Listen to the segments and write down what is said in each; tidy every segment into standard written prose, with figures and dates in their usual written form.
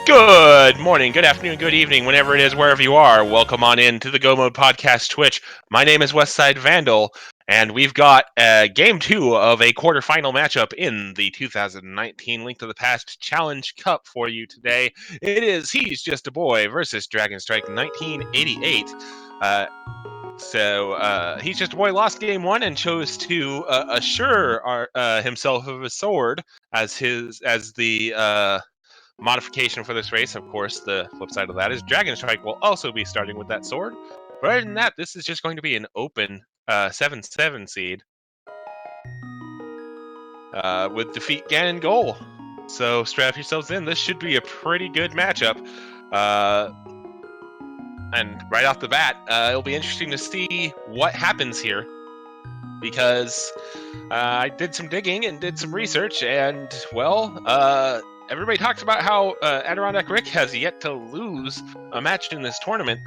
Good morning, good afternoon, good evening, whenever it is, wherever you are. Welcome on in to the Go Mode Podcast Twitch. My name is Westside Vandal, and we've got Game 2 of a quarterfinal matchup in the 2019 Link to the Past Challenge Cup for you today. It is He's Just a Boy versus Dragonstrike1988. He's Just a Boy lost Game 1 and chose to assure himself of a sword as the modification for this race. Of course, the flip side of that is Dragonstrike will also be starting with that sword. But other than that, this is just going to be an open 7-7 seed with defeat Ganon goal. So strap yourselves in. This should be a pretty good matchup. And right off the bat, it'll be interesting to see what happens here. Because I did some digging and did some research, and, well, everybody talks about how Adirondack Rick has yet to lose a match in this tournament.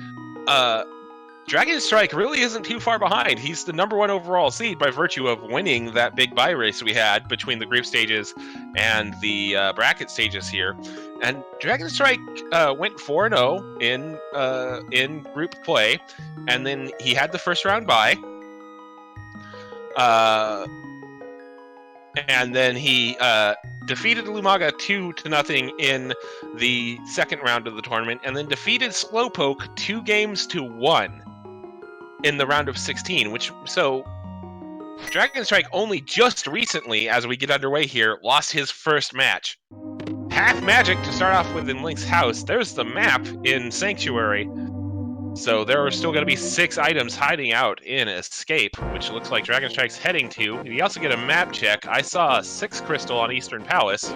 Dragonstrike really isn't too far behind. He's the #1 overall seed by virtue of winning that big bye race we had between the group stages and the bracket stages here. And Dragonstrike went 4-0 in group play, and then he had the first round bye. And then he defeated Lumaga 2-0 in the second round of the tournament, and then defeated Slowpoke 2-1 in the round of 16. So Dragonstrike only just recently, as we get underway here, lost his first match. Half magic to start off with in Link's house. There's the map in Sanctuary. So there are still going to be 6 items hiding out in Escape, which looks like Dragonstrike's heading to. We also get a map check. I saw a 6 crystal on Eastern Palace.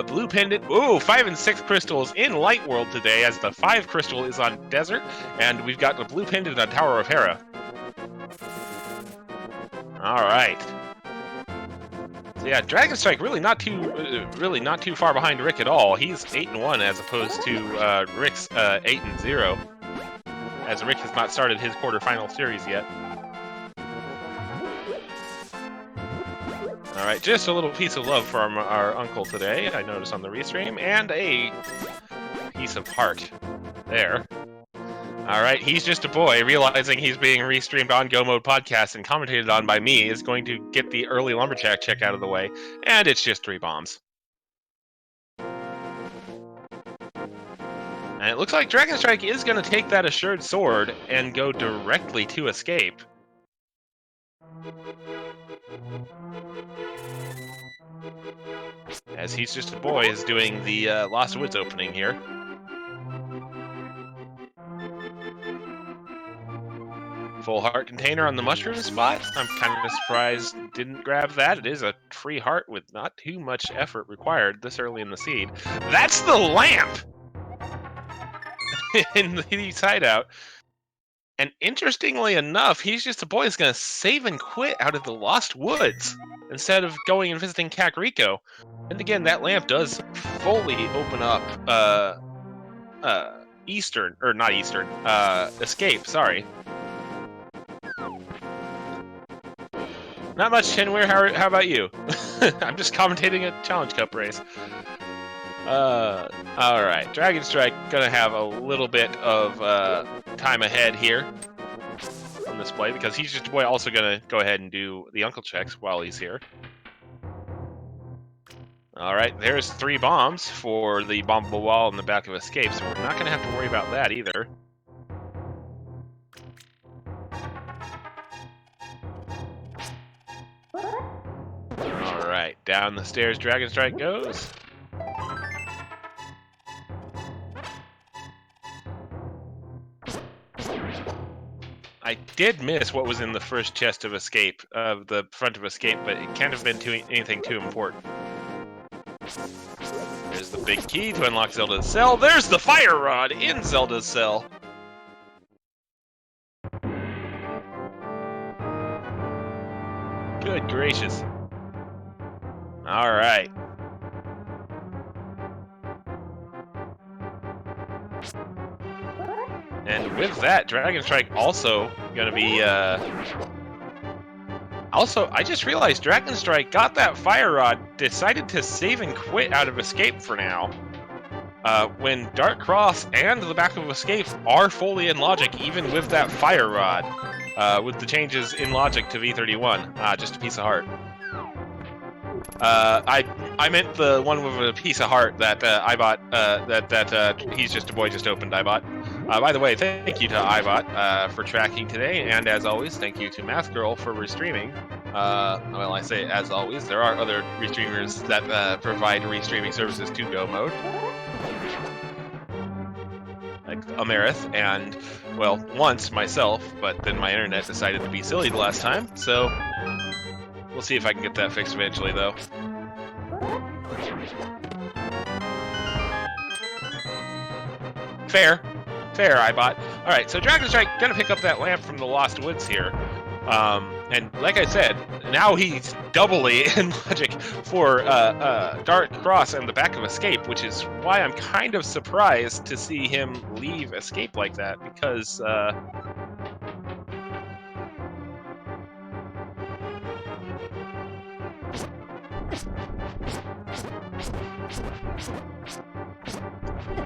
Blue Pendant. Ooh, 5 and 6 crystals in Light World today, as the 5 crystal is on Desert, and we've got the Blue Pendant on Tower of Hera. All right. So yeah, Dragonstrike really not too far behind Rick at all. He's 8-1 as opposed to Rick's 8-0, as Rick has not started his quarterfinal series yet. All right, just a little piece of love from our uncle today, I noticed on the restream, and a piece of heart there. All right, He's Just a Boy, realizing he's being restreamed on Go Mode Podcast and commentated on by me, is going to get the early Lumberjack check out of the way, and it's just 3 bombs. And it looks like Dragonstrike is going to take that assured sword and go directly to Escape. As He's Just a Boy is doing the Lost Woods opening here. Full heart container on the mushroom spot. I'm kind of surprised didn't grab that. It is a free heart with not too much effort required this early in the seed. That's the lamp in the hideout. And interestingly enough, He's Just a Boy is going to save and quit out of the Lost Woods instead of going and visiting Kakariko. And again, that lamp does fully open up Escape, sorry. Not much, Chenware. How about you? I'm just commentating a Challenge Cup race. Alright. Dragonstrike gonna have a little bit of time ahead here on this play, because He's Just a Boy also gonna go ahead and do the uncle checks while he's here. Alright, there's 3 bombs for the bombable wall in the back of Escape, so we're not gonna have to worry about that either. Alright, down the stairs Dragonstrike goes. I did miss what was in the first chest of Escape, of the front of Escape, but it can't have been anything too important. There's the big key to unlock Zelda's cell. There's the fire rod in Zelda's cell. Good gracious. All right. And with that, Dragonstrike also going to be Also, I just realized Dragonstrike got that Fire Rod, decided to save and quit out of Escape for now. When Dark Cross and the back of Escape are fully in logic, even with that Fire Rod, with the changes in logic to V31. Just a piece of heart. I meant the one with a piece of heart that I bought. He's just a boy just opened. I bought. By the way, thank you to iBot for tracking today, and as always, thank you to Math Girl for restreaming. Well, I say as always, there are other restreamers that provide restreaming services to Go Mode, like Amerith, and well, once myself, but then my internet decided to be silly the last time, so we'll see if I can get that fixed eventually, though. Fair, iBot. Alright, so Dragonstrike gonna pick up that lamp from the Lost Woods here. And like I said, now he's doubly in logic for Dark Cross and the back of Escape, which is why I'm kind of surprised to see him leave Escape like that, because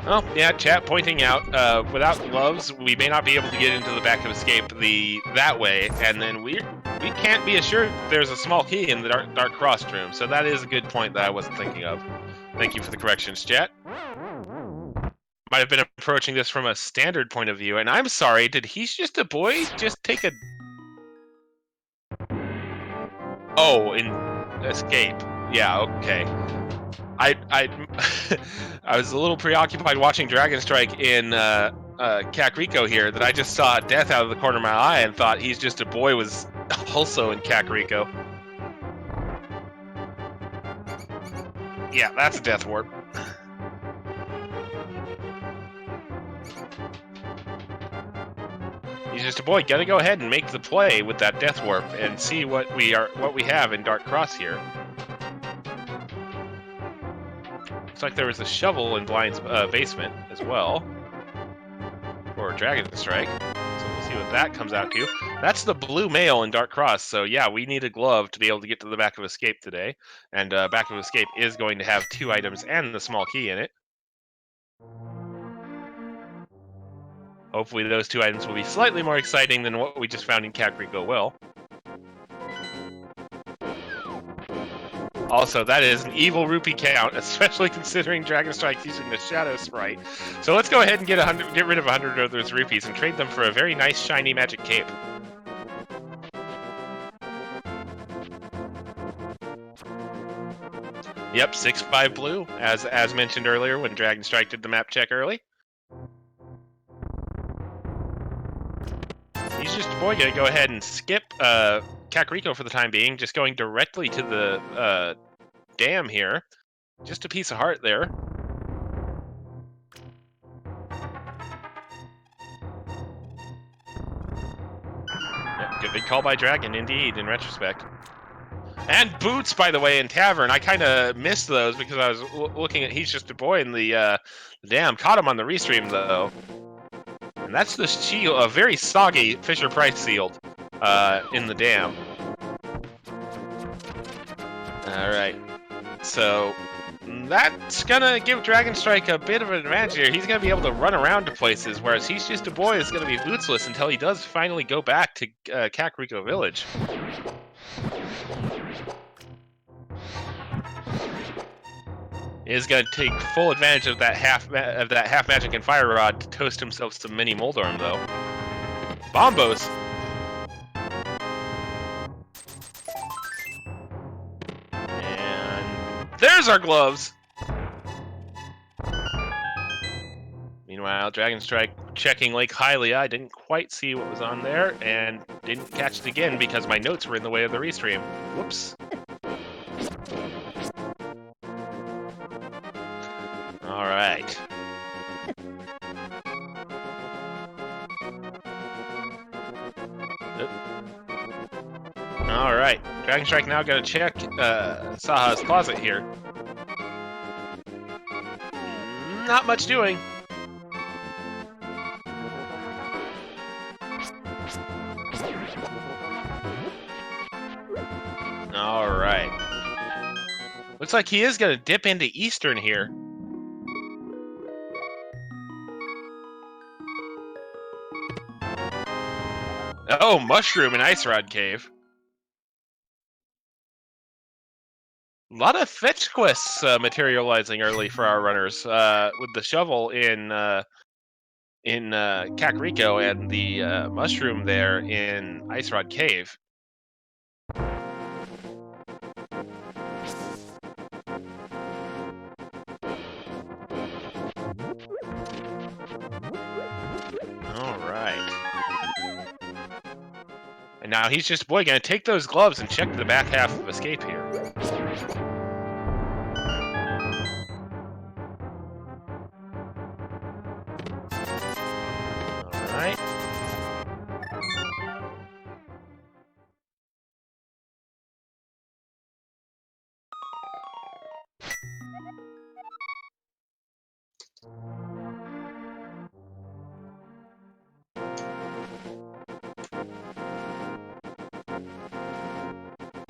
oh, yeah, chat pointing out, without gloves, we may not be able to get into the back of Escape that way, and then we can't be assured there's a small key in the Dark Cross room, so that is a good point that I wasn't thinking of. Thank you for the corrections, chat. Might have been approaching this from a standard point of view, and I'm sorry, did He's Just a Boy just take a... Oh, in Escape. Yeah, okay. I was a little preoccupied watching Dragonstrike in Kakariko here that I just saw death out of the corner of my eye and thought He's Just a Boy was also in Kakariko. Yeah, that's a death warp. He's Just a Boy. Gotta go ahead and make the play with that death warp and see what we have in Dark Cross here. Looks like there was a shovel in Blind's basement as well for Dragonstrike. So we'll see what that comes out to. That's the blue mail in Dark Cross. So yeah, we need a glove to be able to get to the back of Escape today. And back of Escape is going to have 2 items and the small key in it. Hopefully those 2 items will be slightly more exciting than what we just found in Kakariko Well. Also, that is an evil rupee count, especially considering Dragonstrike's using the Shadow Sprite. So let's go ahead and get rid of 100 of those rupees and trade them for a very nice shiny magic cape. Yep, 6/5 blue, as mentioned earlier when Dragonstrike did the map check early. He's Just a Boy gonna go ahead and skip Kakariko for the time being, just going directly to the dam here. Just a piece of heart there. Yep, good call by Dragon, indeed, in retrospect. And boots, by the way, in Tavern. I kind of missed those because I was looking at He's Just a Boy in the dam. Caught him on the restream, though. And that's the shield, a very soggy Fisher-Price sealed in the dam. Alright, so that's gonna give Dragonstrike a bit of an advantage here. He's gonna be able to run around to places, whereas He's Just a Boy is gonna be bootsless until he does finally go back to Kakariko Village. He is gonna take full advantage of that half magic and fire rod to toast himself some mini Moldorm, though. Bombos. There's our gloves! Meanwhile, Dragonstrike checking Lake Hylia. I didn't quite see what was on there, and didn't catch it again because my notes were in the way of the restream. Whoops. Alright. Alright, Dragonstrike now gotta check Saha's closet here. Not much doing. Looks like he is going to dip into Eastern here. Oh, Mushroom and Ice Rod Cave. A lot of fetch quests materializing early for our runners, with the shovel in Kakariko and the mushroom there in Ice Rod Cave. All right. And now Hesjustaboy going to take those gloves and check the back half of escape here. All right.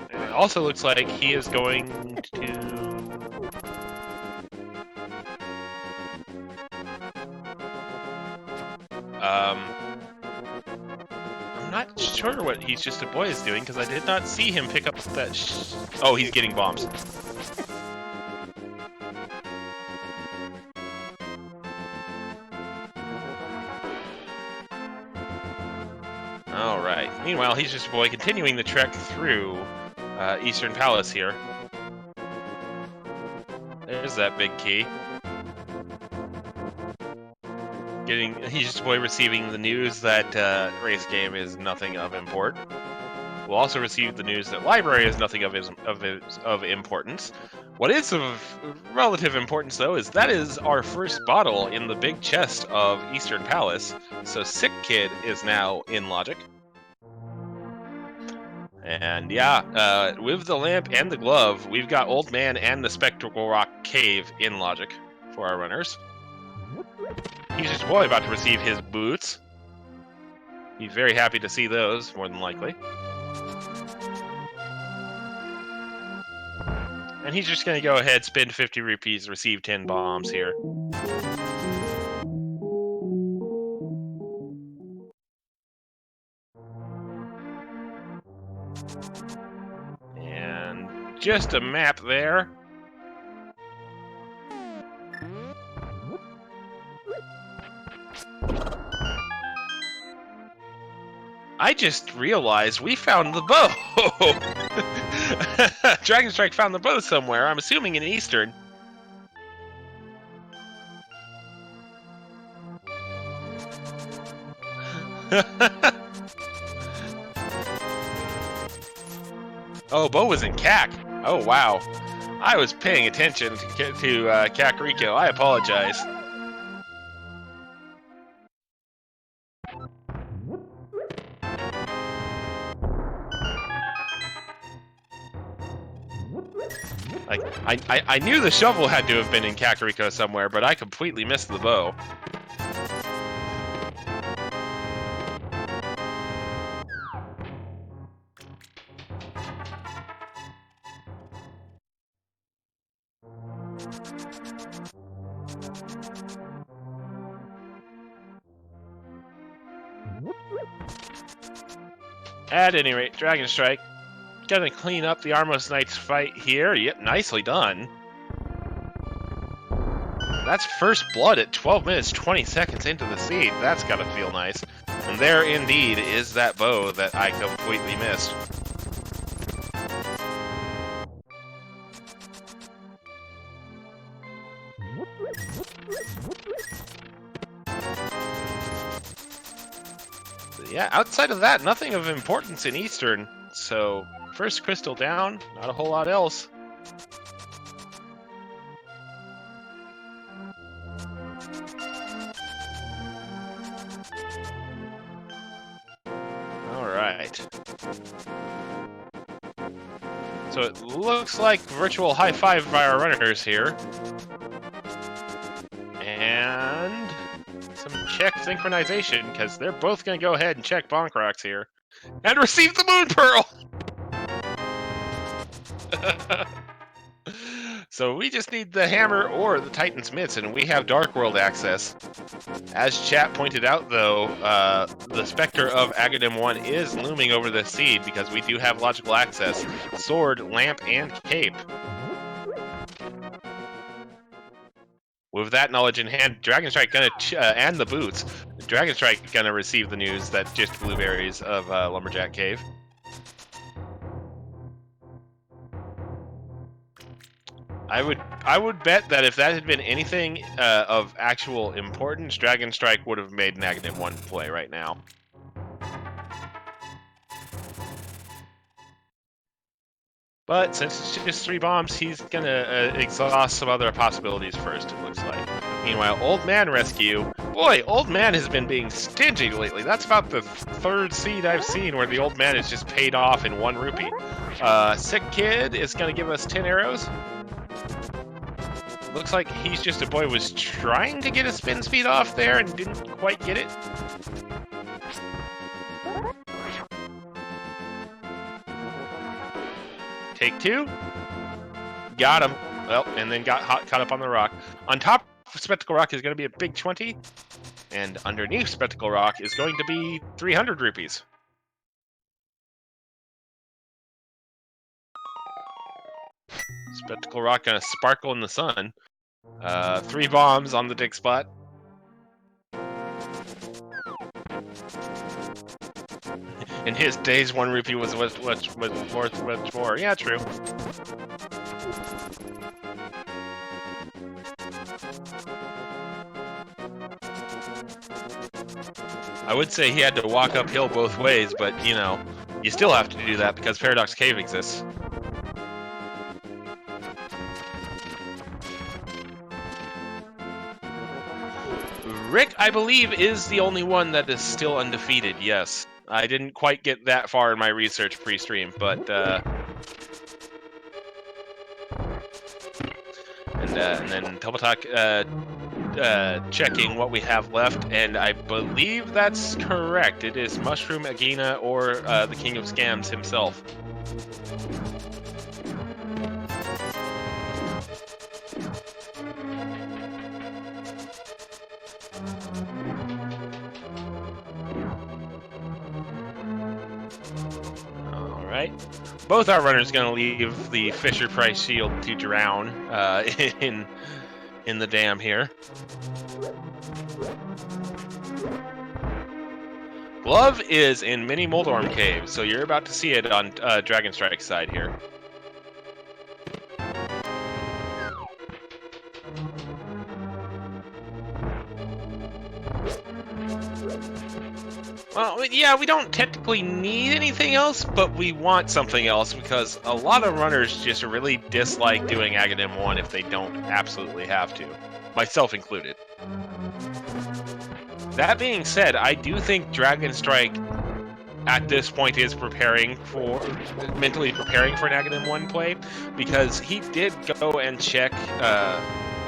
And it also looks like he is going to... I'm not sure what Hesjustaboy is doing because I did not see him pick up that. Oh, he's getting bombs. All right. Meanwhile, Hesjustaboy continuing the trek through Eastern Palace here. There's that big key. Hesjustaboy receiving the news that race game is nothing of import. We'll also receive the news that library is nothing of importance. What is of relative importance, though, is that is our first bottle in the big chest of Eastern Palace. So Sick Kid is now in Logic. And yeah, with the lamp and the glove, we've got Old Man and the Spectacle Rock Cave in Logic for our runners. Hesjustaboy about to receive his boots. He's very happy to see those, more than likely. And he's just going to go ahead, spend 50 rupees, receive 10 bombs here. And just a map there. I just realized we found the bow! Dragonstrike found the bow somewhere, I'm assuming in Eastern. Oh, Bo was in CAC. Oh, wow. I was paying attention to Kakariko. I apologize. Like, I knew the shovel had to have been in Kakariko somewhere, but I completely missed the bow. At any rate, Dragonstrike gonna clean up the Armos Knights fight here. Yep, nicely done. That's first blood at 12 minutes 20 seconds into the seed. That's gotta feel nice. And there indeed is that bow that I completely missed. Yeah, outside of that, nothing of importance in Eastern. So, first crystal down, not a whole lot else. Alright. So it looks like virtual high five by our runners here. And some check synchronization, because they're both going to go ahead and check Bonk Rocks here. And receive the Moon Pearl! So we just need the hammer or the Titan's mitts, and we have Dark World access. As chat pointed out, though, the specter of Aghanim 1 is looming over the seed because we do have logical access. Sword, lamp, and cape. With that knowledge in hand, Dragonstrike gonna and the boots. Dragonstrike gonna receive the news that just blueberries of Lumberjack Cave. I would bet that if that had been anything of actual importance, Dragonstrike would have made an Aghanim 1 play right now. But since it's just 3 bombs, he's gonna exhaust some other possibilities first, it looks like. Meanwhile, Old Man Rescue. Boy, Old Man has been being stingy lately. That's about the 3rd seed I've seen where the Old Man is just paid off in 1 rupee. Sick Kid is gonna give us 10 arrows. Looks like Hesjustaboy was trying to get a spin speed off there and didn't quite get it. Take 2. Got him. Well, and then got caught up on the rock. On top of Spectacle Rock is going to be a big 20. And underneath Spectacle Rock is going to be 300 rupees. Spectacle Rock going to sparkle in the sun. 3 bombs on the dig spot. In his days, 1 rupee was worth much more. Yeah, true. I would say he had to walk uphill both ways, but, you know, you still have to do that because Paradox Cave exists. Rick, I believe, is the only one that is still undefeated, yes. I didn't quite get that far in my research pre-stream, but and then Tobotak checking what we have left, and I believe that's correct. It is Mushroom Agina or the King of Scams himself. Both our runners going to leave the Fisher Price Shield to drown in the dam here. Glove is in Mini Moldorm Cave, so you're about to see it on Dragonstrike's side here. Well, yeah, we don't technically need anything else, but we want something else because a lot of runners just really dislike doing Aghanim 1 if they don't absolutely have to, myself included. That being said, I do think Dragonstrike at this point is mentally preparing for an Aghanim 1 play because he did go and check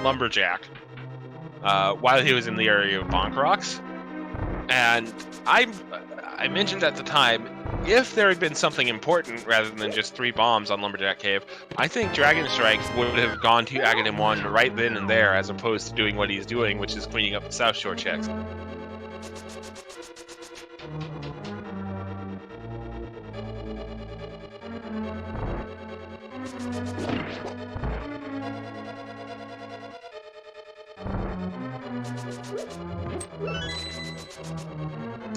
Lumberjack while he was in the area of Bonk Rocks. And I mentioned at the time, if there had been something important rather than just 3 bombs on Lumberjack Cave, I think Dragonstrike would have gone to Aghanim 1 right then and there as opposed to doing what he's doing, which is cleaning up the South Shore checks.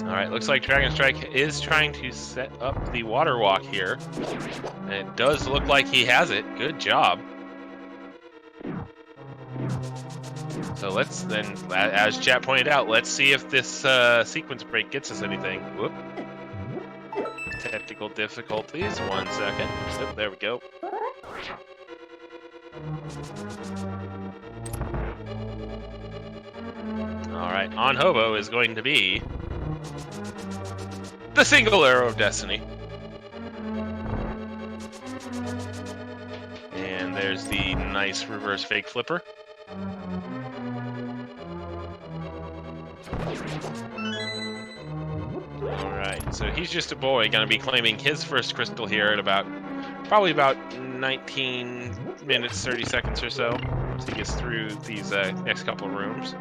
Alright, looks like Dragonstrike is trying to set up the water walk here. And it does look like he has it. Good job. So let's then, as chat pointed out, let's see if this sequence break gets us anything. Whoop. Technical difficulties. 1 second. Oh, there we go. Alright, on Hobo is going to be the single arrow of destiny. And there's the nice reverse fake flipper. Alright, so Hesjustaboy gonna be claiming his first crystal here at about Probably about 19 minutes, 30 seconds or so as he gets through these next couple of rooms.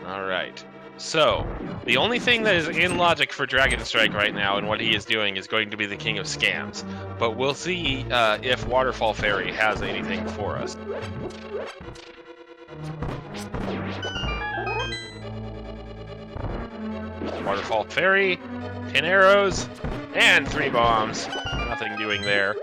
All right. So, the only thing that is in logic for Dragonstrike right now and what he is doing is going to be the King of Scams. But we'll see if Waterfall Fairy has anything for us. Waterfall Fairy, 10 arrows, and 3 bombs. Nothing doing there.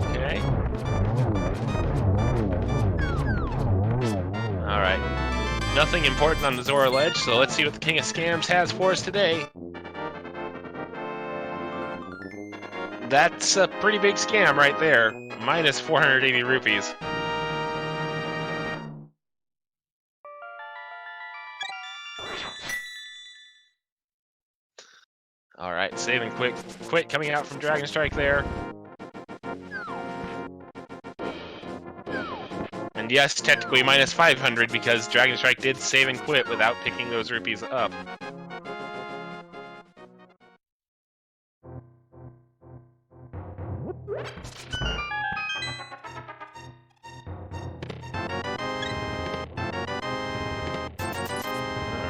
Okay. Alright. Nothing important on the Zora ledge, so let's see what the King of Scams has for us today. That's a pretty big scam right there. Minus 480 rupees. Alright, saving quit coming out from Dragonstrike there. And yes, technically minus 500 because Dragonstrike did save and quit without picking those rupees up.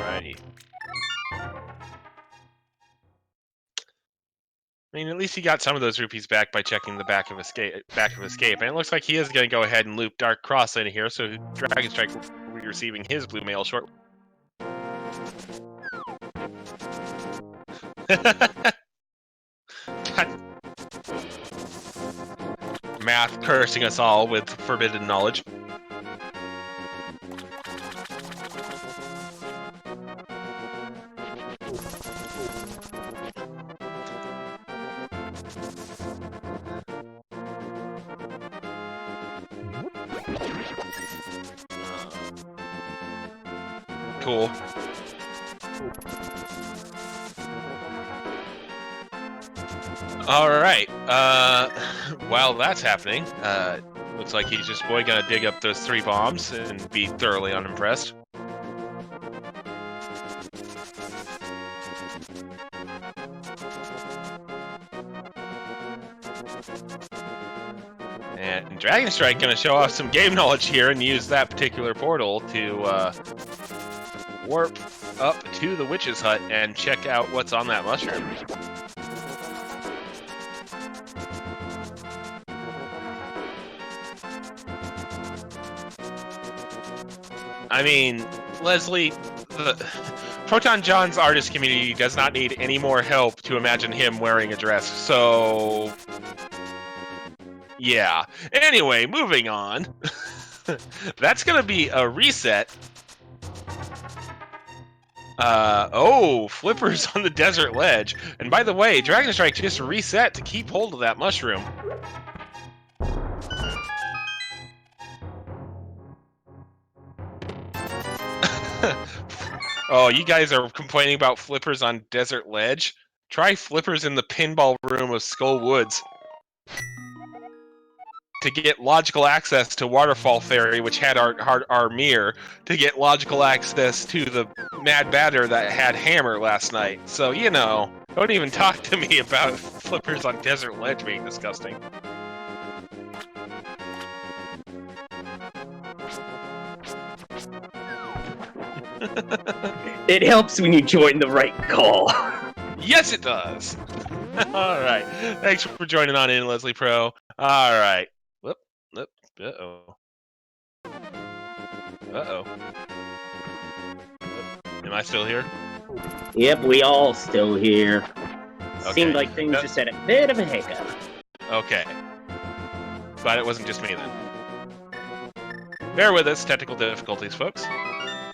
Alrighty. I mean, at least he got some of those rupees back by checking the back of escape. And it looks like he is going to go ahead and loop Dark Cross in here, so Dragonstrike will be receiving his blue mail shortly. Math cursing us all with forbidden knowledge. Cool. Alright, while that's happening, looks like he's just gonna dig up those 3 bombs and be thoroughly unimpressed. And Dragonstrike gonna show off some game knowledge here and use that particular portal to warp up to the witch's hut and check out what's on that mushroom. I mean, Leslie, the Proton John's artist community does not need any more help to imagine him wearing a dress, so yeah. Anyway, moving on. That's gonna be a reset. Oh, flippers on the desert ledge. And by the way, Dragonstrike just reset to keep hold of that mushroom. Oh, you guys are complaining about flippers on desert ledge? Try flippers in the pinball room of Skull Woods. To get logical access to Waterfall Fairy, which had our mirror, to get logical access to the Mad Batter that had Hammer last night. So, you know, don't even talk to me about flippers on desert ledge being disgusting. It helps when you join the right call. Yes, it does. All right. Thanks for joining on in, Leslie Pro. All right. Whoop. Uh-oh. Uh-oh. Am I still here? Yep, we all still here. Okay. Seemed like things just had a bit of a hiccup. Okay. Glad it wasn't just me then. Bear with us, technical difficulties, folks.